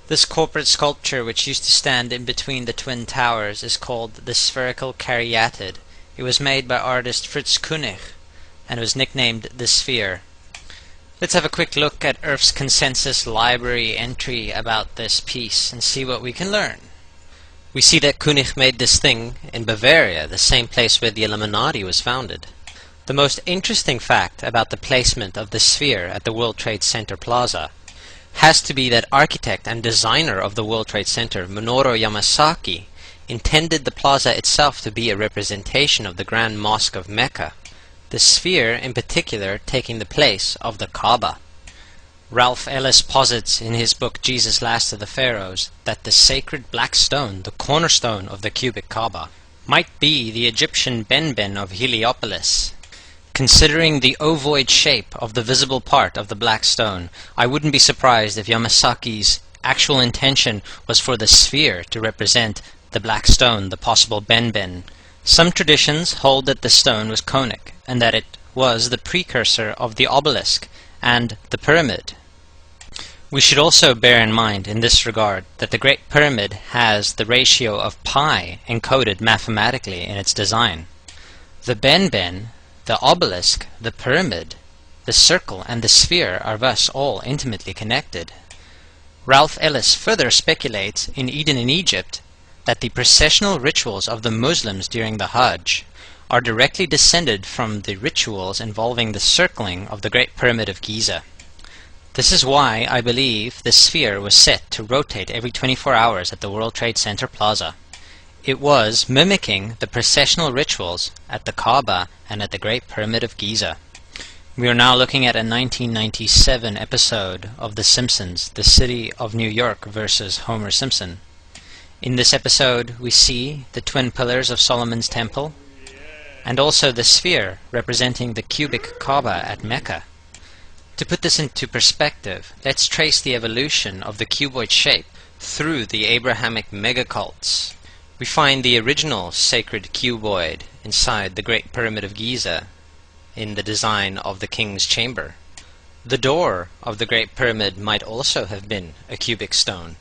This corporate sculpture, which used to stand in between the twin towers, is called the spherical caryatid. It was made by artist Fritz Koenig and was nicknamed the Sphere. Let's have a quick look at Earth's Consensus library entry about this piece and see what we can learn. We see that Koenig made this thing in Bavaria, the same place where the Illuminati was founded. The most interesting fact about the placement of the sphere at the World Trade Center Plaza has to be that architect and designer of the World Trade Center, Minoru Yamasaki, intended the plaza itself to be a representation of the Grand Mosque of Mecca, the sphere in particular taking the place of the Kaaba. Ralph Ellis posits in his book Jesus Last of the Pharaohs that the sacred black stone, the cornerstone of the cubic Kaaba, might be the Egyptian Benben of Heliopolis. Considering the ovoid shape of the visible part of the black stone, I wouldn't be surprised if Yamasaki's actual intention was for the sphere to represent the black stone, the possible Benben. Some traditions hold that the stone was conic, and that it was the precursor of the obelisk and the pyramid. We should also bear in mind in this regard that the Great Pyramid has the ratio of pi encoded mathematically in its design. The Benben, the obelisk, the pyramid, the circle, and the sphere are thus all intimately connected. Ralph Ellis further speculates in Eden in Egypt that the processional rituals of the Muslims during the Hajj are directly descended from the rituals involving the circling of the Great Pyramid of Giza. This is why I believe the sphere was set to rotate every 24 hours at the World Trade Center Plaza. It was mimicking the processional rituals at the Kaaba and at the Great Pyramid of Giza. We are now looking at a 1997 episode of The Simpsons, The City of New York versus Homer Simpson. In this episode, we see the twin pillars of Solomon's Temple, and also the sphere representing the cubic Kaaba at Mecca. To put this into perspective, let's trace the evolution of the cuboid shape through the Abrahamic megacults. We find the original sacred cuboid inside the Great Pyramid of Giza in the design of the King's Chamber. The door of the Great Pyramid might also have been a cubic stone.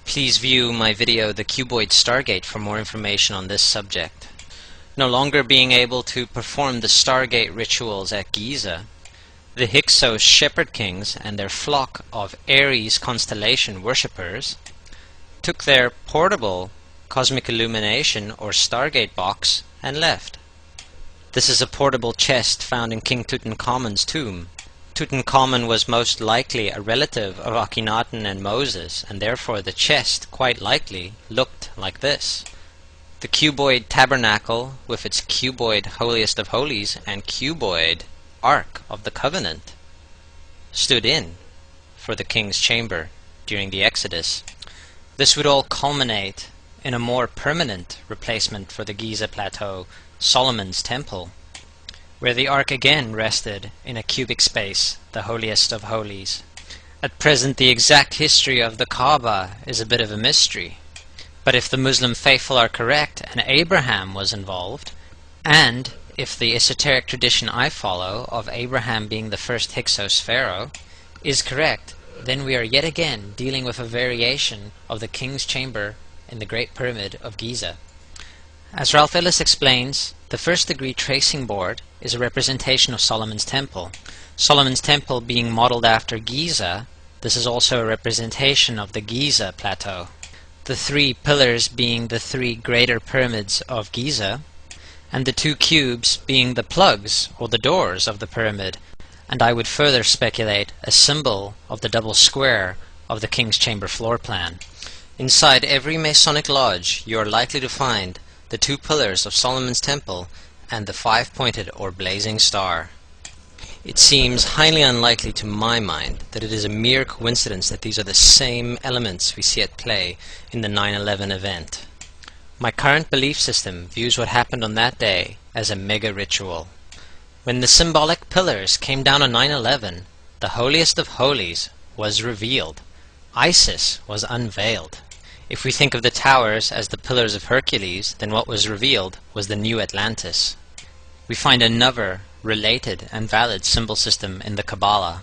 Please view my video The Cuboid Stargate for more information on this subject. No longer being able to perform the Stargate rituals at Giza, the Hyksos shepherd kings and their flock of Aries constellation worshippers took their portable cosmic illumination or Stargate box and left. This is a portable chest found in King Tutankhamun's tomb. Tutankhamun was most likely a relative of Akhenaten and Moses, and therefore the chest quite likely looked like this. The cuboid tabernacle with its cuboid holiest of holies and cuboid Ark of the Covenant stood in for the King's Chamber during the Exodus. This would all culminate in a more permanent replacement for the Giza Plateau, Solomon's Temple, where the Ark again rested in a cubic space, the holiest of holies. At present, the exact history of the Kaaba is a bit of a mystery, but if the Muslim faithful are correct and Abraham was involved, and if the esoteric tradition I follow of Abraham being the first Hyksos pharaoh is correct, then we are yet again dealing with a variation of the King's Chamber in the Great Pyramid of Giza. As Ralph Ellis explains, the first-degree tracing board is a representation of Solomon's Temple. Solomon's Temple being modeled after Giza, this is also a representation of the Giza Plateau. The three pillars being the three greater pyramids of Giza, and the two cubes being the plugs or the doors of the pyramid, and I would further speculate a symbol of the double square of the King's Chamber floor plan. Inside every Masonic lodge you are likely to find the two pillars of Solomon's Temple and the five-pointed or blazing star. It seems highly unlikely to my mind that it is a mere coincidence that these are the same elements we see at play in the 9/11 event. My current belief system views what happened on that day as a mega ritual. When the symbolic pillars came down on 9/11, the holiest of holies was revealed. Isis was unveiled. If we think of the towers as the pillars of Hercules, then what was revealed was the new Atlantis. We find another related and valid symbol system in the Kabbalah.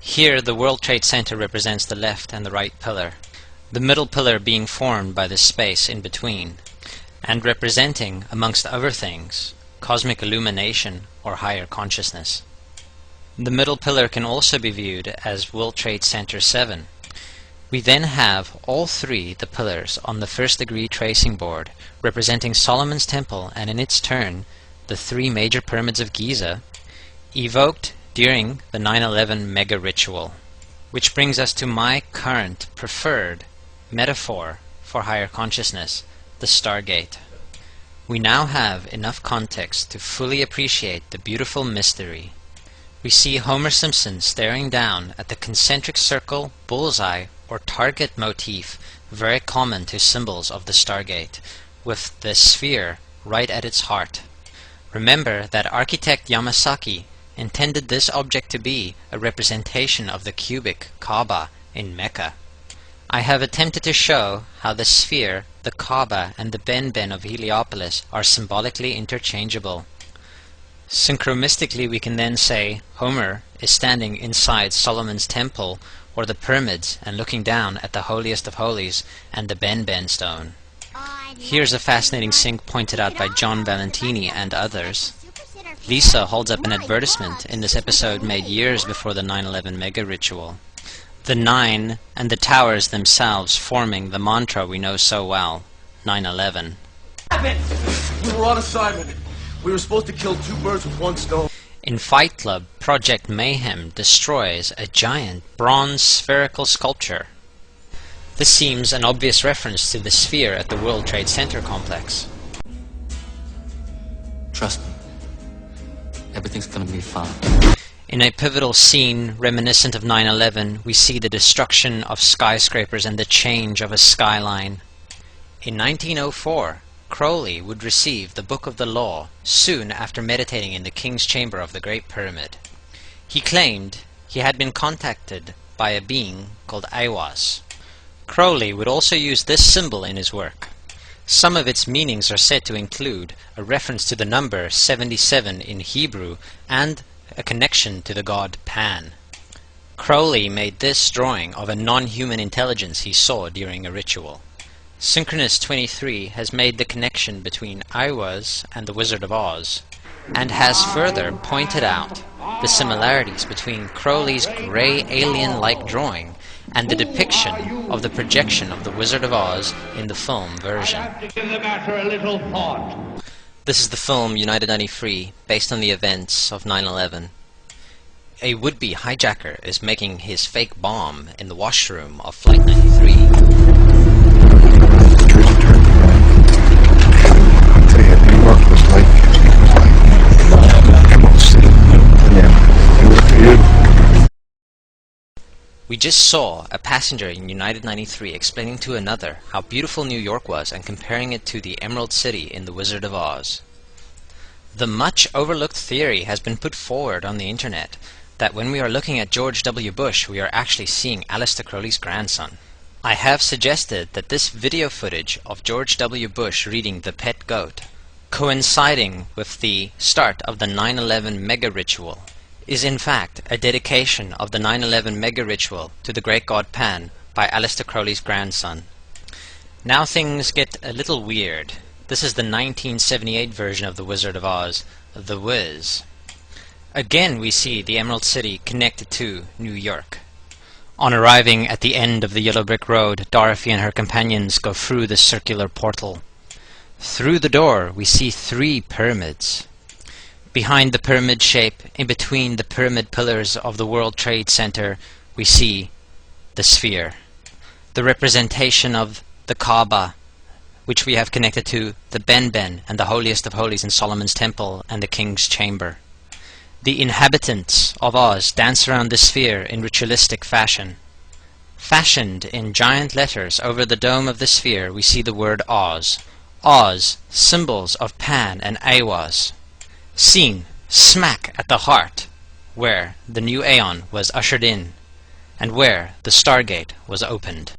Here the World Trade Center represents the left and the right pillar, the middle pillar being formed by the space in between, and representing, amongst other things, cosmic illumination or higher consciousness. The middle pillar can also be viewed as World Trade Center 7. We then have all three the pillars on the first degree tracing board representing Solomon's Temple, and in its turn the three major pyramids of Giza, evoked during the 9/11 mega ritual. Which brings us to my current preferred metaphor for higher consciousness, the Stargate. We now have enough context to fully appreciate the beautiful mystery. We see Homer Simpson staring down at the concentric circle, bullseye, or target motif very common to symbols of the Stargate, with the sphere right at its heart. Remember that architect Yamasaki intended this object to be a representation of the cubic Kaaba in Mecca. I have attempted to show how the sphere, the Kaaba, and the Ben of Heliopolis are symbolically interchangeable. Synchromistically, we can then say Homer is standing inside Solomon's Temple or the pyramids and looking down at the holiest of holies and the Ben stone. Here's a fascinating sync pointed out by John Valentini and others. Lisa holds up an advertisement in this episode made years before the 9/11 mega ritual. The 9 and the towers themselves forming the mantra we know so well, 9/11. We were on assignment. We were supposed to kill two birds with one stone. In Fight Club, Project Mayhem destroys a giant bronze spherical sculpture. This seems an obvious reference to the sphere at the World Trade Center complex. Trust me. Everything's gonna be fine. In a pivotal scene reminiscent of 9/11, we see the destruction of skyscrapers and the change of a skyline. In 1904, Crowley would receive the Book of the Law soon after meditating in the King's Chamber of the Great Pyramid. He claimed he had been contacted by a being called ＡQUA. Crowley would also use this symbol in his work. Some of its meanings are said to include a reference to the number 77 in Hebrew and a connection to the god Pan. Crowley made this drawing of a non-human intelligence he saw during a ritual. Synchronous 23 has made the connection between ＡQUA and the Wizard of Oz, and has further pointed out the similarities between Crowley's grey alien-like drawing and the depiction of the projection of the Wizard of Oz in the film version. This is the film United 93, based on the events of 9/11. A would-be hijacker is making his fake bomb in the washroom of Flight 93. New York was like Emerald City. Yeah, it was beautiful. We just saw a passenger in United 93 explaining to another how beautiful New York was and comparing it to the Emerald City in The Wizard of Oz. The much overlooked theory has been put forward on the internet that when we are looking at George W. Bush, we are actually seeing Aleister Crowley's grandson. I have suggested that this video footage of George W. Bush reading The Pet Goat, coinciding with the start of the 9/11 mega ritual, is in fact a dedication of the 9/11 mega ritual to the great god Pan by Aleister Crowley's grandson. Now things get a little weird. This is the 1978 version of The Wizard of Oz, The Wiz. Again we see the Emerald City connected to New York. On arriving at the end of the yellow brick road, Dorothy and her companions go through the circular portal. Through the door we see 3 pyramids. Behind the pyramid shape, in between the pyramid pillars of the World Trade Center, we see the sphere, the representation of the Kaaba, which we have connected to the Ben and the holiest of holies in Solomon's Temple and the King's Chamber. The inhabitants of Oz dance around the sphere in ritualistic fashion. Fashioned in giant letters over the dome of the sphere, we see the word Oz. Oz, symbols of Pan and ＡQUA. Seen smack at the heart, where the new Aeon was ushered in, and where the Stargate was opened.